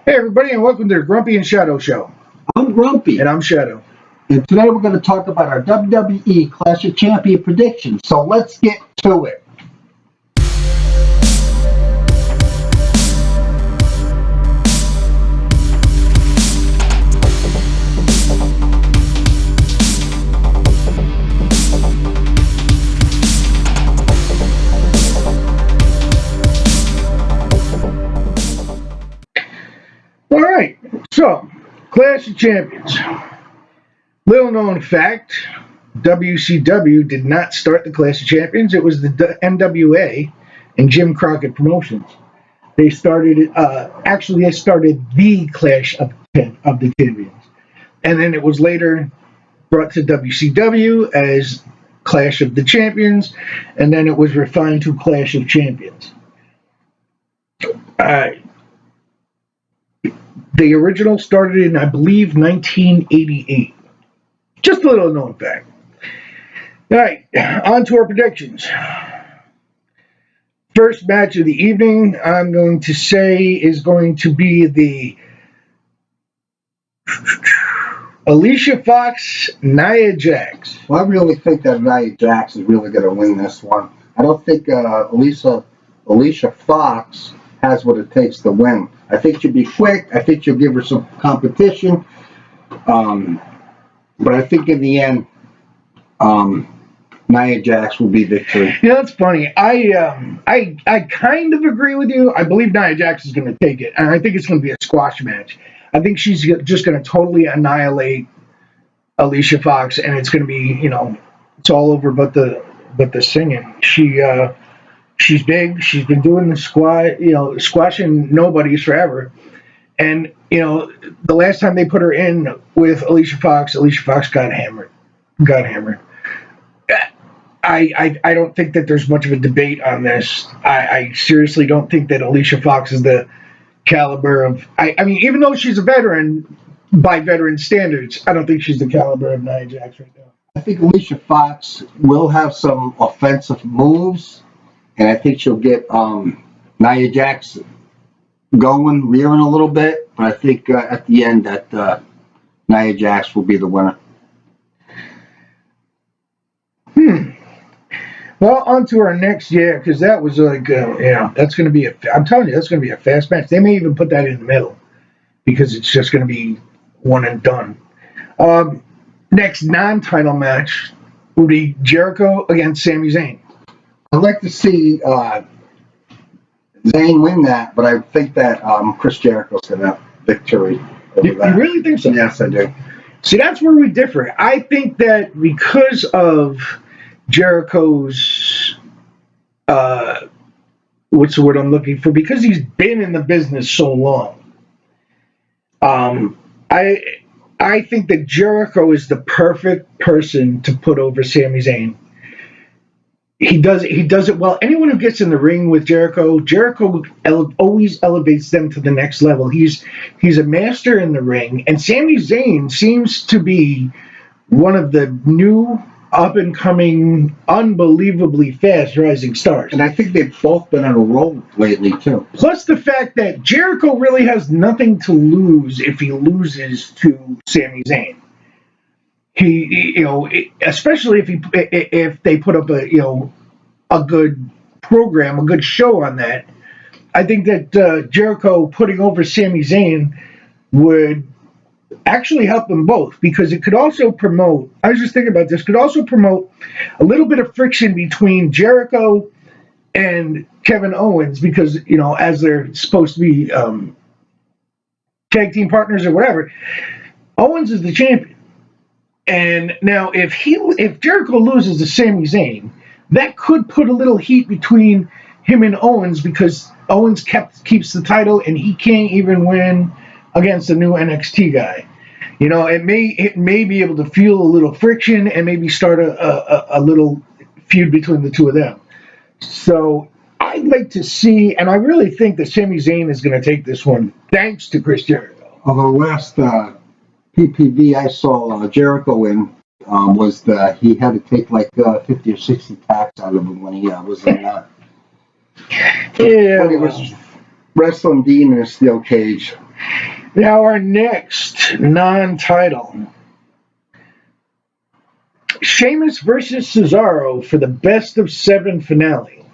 Hey everybody, and welcome to the Grumpy and Shadow Show. I'm Grumpy. And I'm Shadow. And today we're going to talk about our WWE Clash of Champions predictions. So let's get to it. Alright, so, Clash of Champions. Little known fact, WCW did not start the Clash of Champions. It was the NWA and Jim Crockett Promotions. They started the Clash of the Champions. And then it was later brought to WCW as Clash of the Champions, and then it was refined to Clash of Champions. The original started in, I believe, 1988. Just a little known fact. All right, on to our predictions. First match of the evening, I'm going to say, is going to be the Alicia Fox, Nia Jax. Well, I really think that Nia Jax is really going to win this one. I don't think Alicia Fox has what it takes to win. I think she'll be quick. I think she'll give her some competition. But I think in the end, Nia Jax will be victory. Yeah, that's funny. I kind of agree with you. I believe Nia Jax is going to take it, and I think it's going to be a squash match. I think she's just going to totally annihilate Alicia Fox, and it's going to be, it's all over but the singing. She's big. She's been doing the squashing nobodies forever. And, the last time they put her in with Alicia Fox got hammered. I don't think that there's much of a debate on this. I seriously don't think that Alicia Fox is the caliber of... I mean, even though she's a veteran, by veteran standards, I don't think she's the caliber of Nia Jax right now. I think Alicia Fox will have some offensive moves, and I think she'll get Nia Jax going, rearing a little bit. But I think at the end that Nia Jax will be the winner. Well, on to our next, because that was like, that's going to be I'm telling you, that's going to be a fast match. They may even put that in the middle because it's just going to be one and done. Next non-title match will be Jericho against Sami Zayn. I'd like to see Zayn win that, but I think that Chris Jericho's going to have victory over that. You really think so? Yes, I do. See, that's where we differ. I think that because of Jericho's, what's the word I'm looking for? Because he's been in the business so long. I think that Jericho is the perfect person to put over Sami Zayn. He does it well. Anyone who gets in the ring with Jericho always elevates them to the next level. He's a master in the ring, and Sami Zayn seems to be one of the new up-and-coming, unbelievably fast rising stars. And I think they've both been on a roll lately, too. Plus the fact that Jericho really has nothing to lose if he loses to Sami Zayn. He especially if they put up a good program, a good show on that. I think that Jericho putting over Sami Zayn would actually help them both, because it could also promote, I was just thinking about this, could also promote a little bit of friction between Jericho and Kevin Owens, because, as they're supposed to be tag team partners or whatever, Owens is the champion. And now if Jericho loses to Sami Zayn, that could put a little heat between him and Owens, because Owens keeps the title and he can't even win against the new NXT guy. It may be able to fuel a little friction and maybe start a little feud between the two of them. So I'd like to see, and I really think that Sami Zayn is going to take this one, thanks to Chris Jericho. Although last PPV I saw Jericho in was that he had to take like 50 or 60 tacks out of him when he was in Yeah. Wrestling Dean in a steel cage. Now our next non-title. Sheamus versus Cesaro for the best of 7 finale.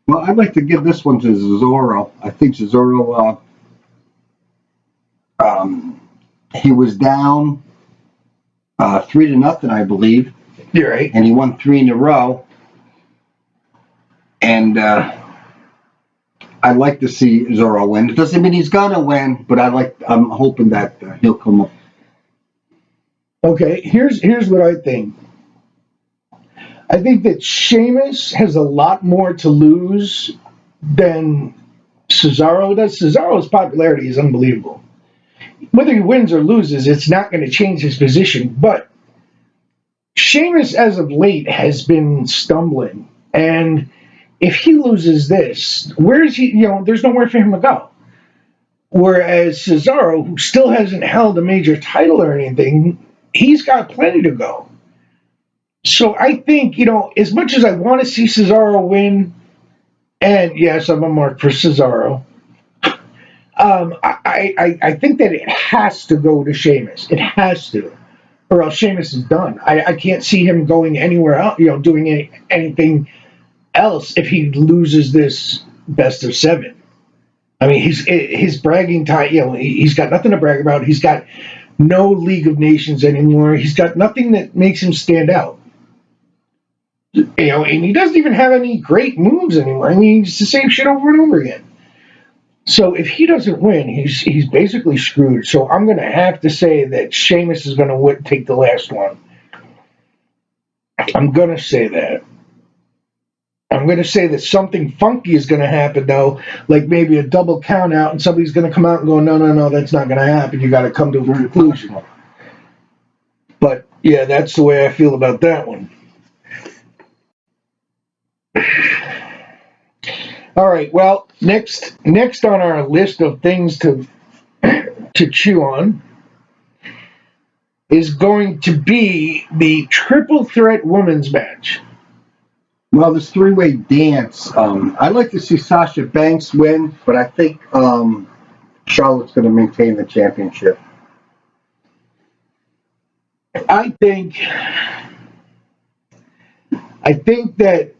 Well, I'd like to give this one to Cesaro. I think Cesaro, he was down 3-0, I believe. You're right. And he won 3 in a row. And I'd like to see Cesaro win. It doesn't mean he's gonna win, but I'm hoping that he'll come up. Okay, here's what I think. I think that Sheamus has a lot more to lose than Cesaro does. Cesaro's popularity is unbelievable. Whether he wins or loses, it's not going to change his position. But Sheamus, as of late, has been stumbling. And if he loses this, where is he? There's nowhere for him to go. Whereas Cesaro, who still hasn't held a major title or anything, he's got plenty to go. So I think, as much as I want to see Cesaro win, and yes, I'm a mark for Cesaro, I think that it has to go to Sheamus. It has to. Or else Sheamus is done. I can't see him going anywhere else, doing anything else if he loses this best of 7. I mean, his bragging time, he's got nothing to brag about. He's got no League of Nations anymore. He's got nothing that makes him stand out. And he doesn't even have any great moves anymore. I mean, it's the same shit over and over again. So if he doesn't win, he's basically screwed. So I'm going to have to say that Sheamus is going to take the last one. I'm going to say that. I'm going to say that something funky is going to happen, though, like maybe a double count out, and somebody's going to come out and go, no, that's not going to happen. You got to come to a conclusion. But, yeah, that's the way I feel about that one. All right, well, next on our list of things to chew on is going to be the triple threat women's match. Well, this 3-way dance. I'd like to see Sasha Banks win, but I think Charlotte's going to maintain the championship. I think that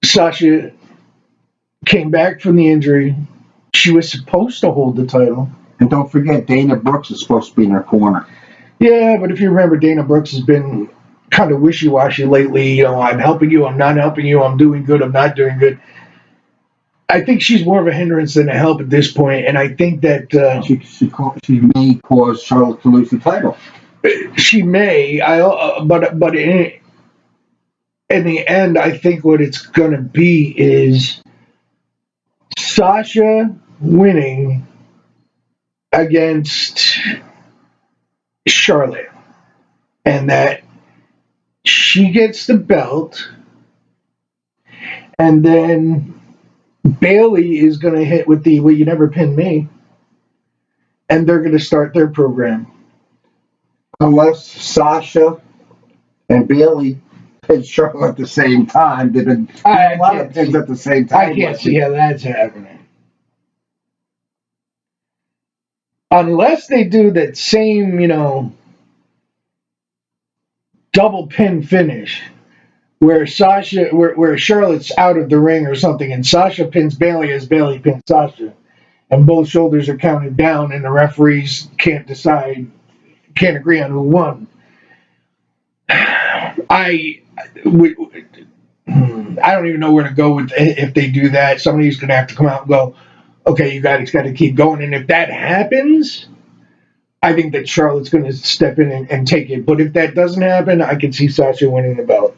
Sasha came back from the injury. She was supposed to hold the title. And don't forget, Dana Brooks is supposed to be in her corner. Yeah, but if you remember, Dana Brooks has been kind of wishy-washy lately. I'm helping you, I'm not helping you, I'm doing good, I'm not doing good. I think she's more of a hindrance than a help at this point, and I think that she may cause Charlotte to lose the title. She may, but in the end, I think what it's going to be is Sasha winning against Charlotte, and that she gets the belt, and then Bayley is going to hit with the "Well, you never pinned me," and they're going to start their program. Unless Sasha and Bayley pin Charlotte at the same time, they've been a lot of pins at the same time. I can't see how that's happening. Unless they do that same, double pin finish where Charlotte's out of the ring or something, and Sasha pins Bayley as Bayley pins Sasha, and both shoulders are counted down, and the referees can't agree on who won. I don't even know where to go with if they do that. Somebody's going to have to come out and go, okay, you guys got to keep going. And if that happens, I think that Charlotte's going to step in and take it. But if that doesn't happen, I can see Sasha winning the belt.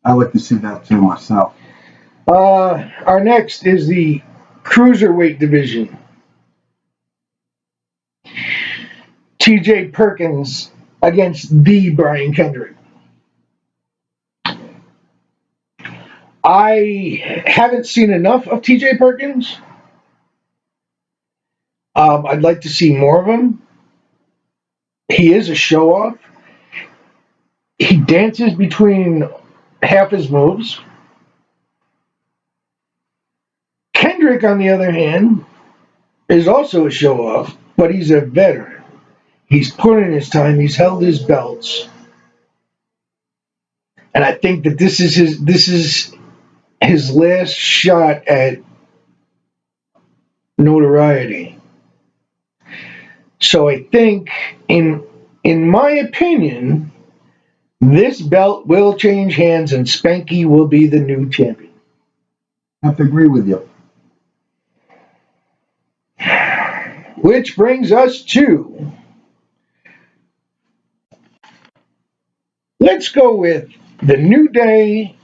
I like to see that too myself. Our next is the Cruiserweight division. TJ Perkins against the Brian Kendrick. I haven't seen enough of TJ Perkins. I'd like to see more of him. He is a show-off. He dances between half his moves. Kendrick Cedric, on the other hand, is also a show-off, but he's a veteran. He's put in his time. He's held his belts. And I think that this is his last shot at notoriety. So I think, in my opinion, this belt will change hands and Spanky will be the new champion. I have to agree with you. Which brings us to, let's go with the New Day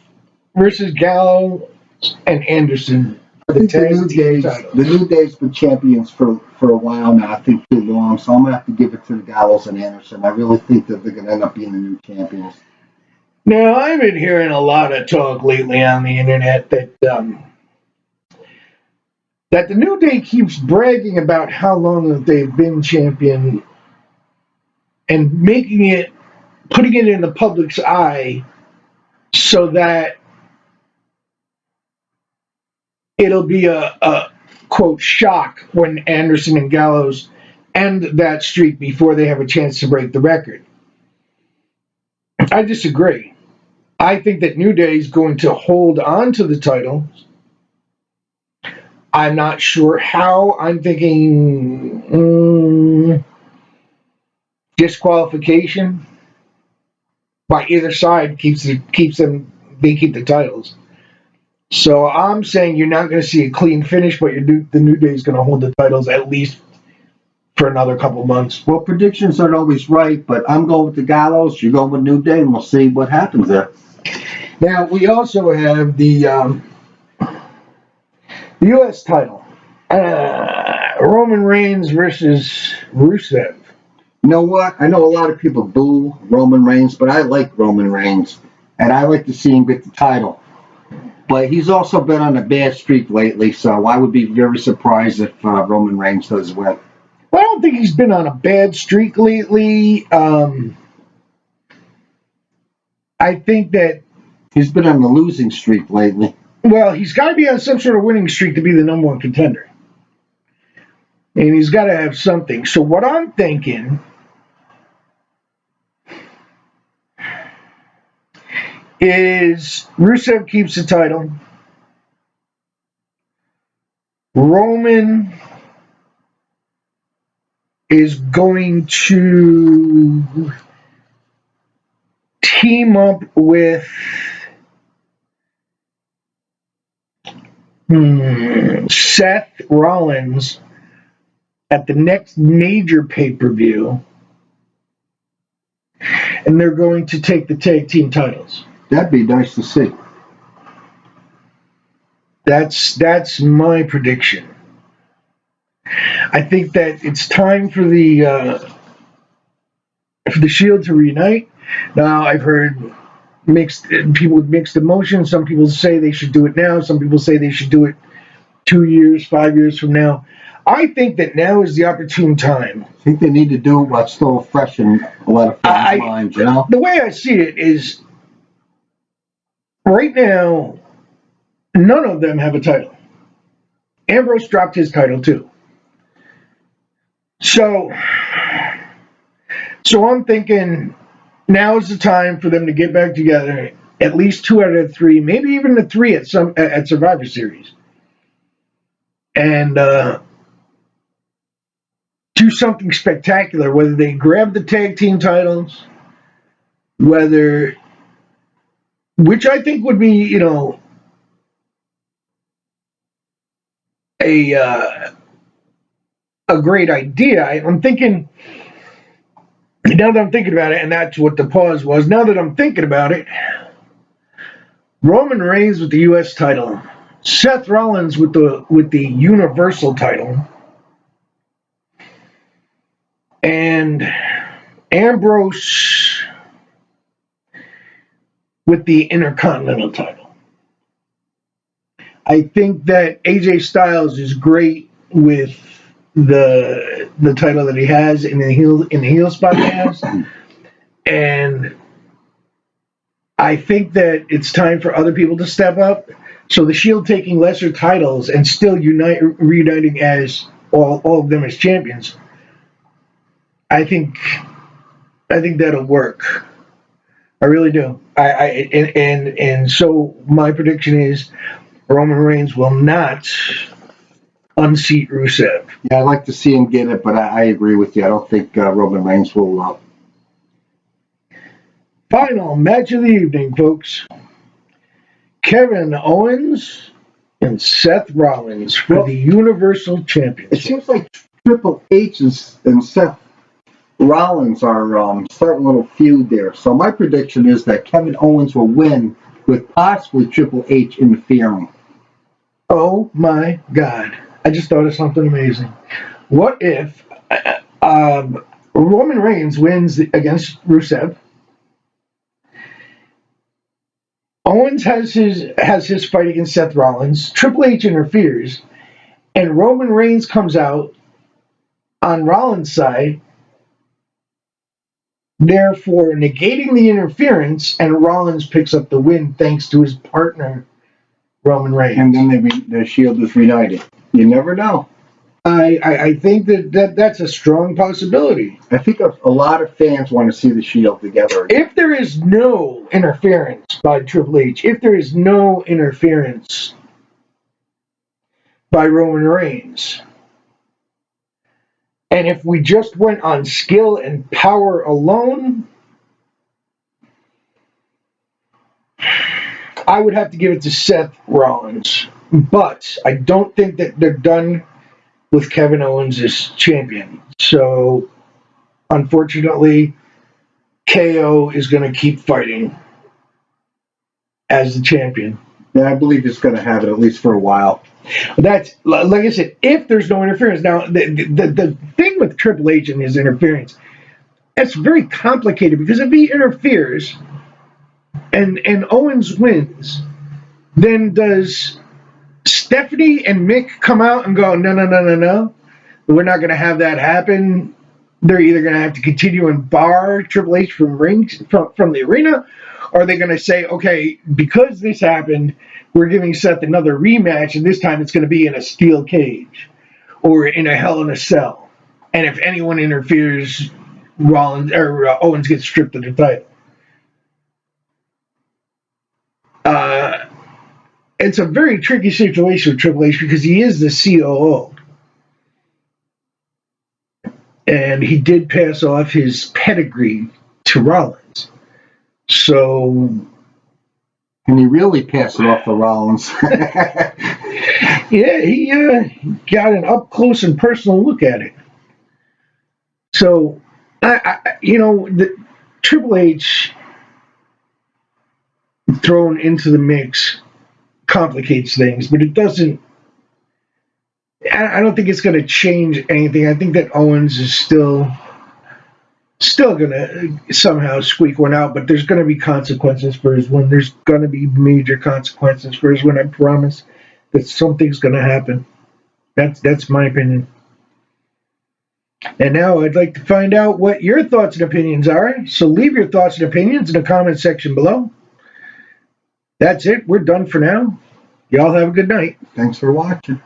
versus Gallows and Anderson. I think the New Day's been champions for a while now. I think too long, so I'm gonna have to give it to the Gallows and Anderson. I really think that they're gonna end up being the new champions. Now, I've been hearing a lot of talk lately on the internet that the New Day keeps bragging about how long that they've been champion and putting it in the public's eye so that it'll be a quote shock when Anderson and Gallows end that streak before they have a chance to break the record. I disagree. I think that New Day is going to hold on to the title. I'm not sure how. I'm thinking disqualification by either side keeps them. They keep the titles. So I'm saying you're not going to see a clean finish, but the New Day is going to hold the titles at least for another couple months. Well, predictions aren't always right, but I'm going with the Gallows. You're going with New Day, and we'll see what happens there. Now, we also have the U.S. title. Roman Reigns versus Rusev. You know what? I know a lot of people boo Roman Reigns, but I like Roman Reigns, and I like to see him get the title. But he's also been on a bad streak lately, so I would be very surprised if Roman Reigns does win. Well, I don't think he's been on a bad streak lately. I think that he's been on a losing streak lately. Well, he's got to be on some sort of winning streak to be the number one contender. And he's got to have something. So what I'm thinking is Rusev keeps the title. Roman is going to team up with Seth Rollins at the next major pay-per-view, and they're going to take the tag team titles. That'd be nice to see. That's my prediction. I think that it's time for the Shield to reunite. Now, I've heard people with mixed emotions. Some people say they should do it now. Some people say they should do it 2 years, 5 years from now. I think that now is the opportune time. I think they need to do what's still fresh in a lot of fans' minds, you know? The way I see it is, right now, none of them have a title. Ambrose dropped his title, too. So I'm thinking now is the time for them to get back together, at least 2 out of 3, maybe even the 3 at Survivor Series. And do something spectacular, whether they grab the tag team titles, which I think would be, a great idea. I'm thinking, now that I'm thinking about it, and that's what the pause was, now that I'm thinking about it, Roman Reigns with the U.S. title, Seth Rollins with the Universal title, and Ambrose with the Intercontinental title. I think that AJ Styles is great with the title that he has in the heel spot he has, and I think that it's time for other people to step up. So the Shield taking lesser titles and still reuniting as all of them as champions. I think that'll work. I really do. And so my prediction is Roman Reigns will not unseat Rusev. Yeah, I'd like to see him get it, but I agree with you. I don't think Roman Reigns will. Final match of the evening, folks. Kevin Owens and Seth Rollins for the Universal Championship. It seems like Triple H and Seth Rollins are starting a little feud there. So my prediction is that Kevin Owens will win with possibly Triple H interfering. Oh my God. I just thought of something amazing. What if Roman Reigns wins against Rusev? Owens has his fight against Seth Rollins. Triple H interferes, and Roman Reigns comes out on Rollins' side, therefore negating the interference, and Rollins picks up the win thanks to his partner, Roman Reigns. And then the Shield is reunited. You never know. I think that's a strong possibility. I think a lot of fans want to see the Shield together. If there is no interference by Triple H, if there is no interference by Roman Reigns, and if we just went on skill and power alone, I would have to give it to Seth Rollins. But I don't think that they're done with Kevin Owens as champion. So, unfortunately, KO is going to keep fighting as the champion. Yeah, I believe it's going to have it at least for a while. That's, like I said, if there's no interference. Now, the thing with Triple H and his interference, it's very complicated because if he interferes and Owens wins, then does Stephanie and Mick come out and go, no, we're not going to have that happen. They're either going to have to continue and bar Triple H from the arena, or are they going to say, okay, because this happened, we're giving Seth another rematch, and this time it's going to be in a steel cage or in a Hell in a Cell. And if anyone interferes, Rollins or Owens gets stripped of the title. It's a very tricky situation with Triple H because he is the COO. And he did pass off his pedigree to Rollins. So. And he really passed it off to Rollins. Yeah, he got an up close and personal look at it. So, the Triple H thrown into the mix complicates things, but it doesn't. I don't think it's going to change anything. I think that Owens is still going to somehow squeak one out, but there's going to be consequences for his win. There's going to be major consequences for his win. I promise that something's going to happen. That's my opinion. And now I'd like to find out what your thoughts and opinions are. So leave your thoughts and opinions in the comment section below. That's it. We're done for now. Y'all have a good night. Thanks for watching.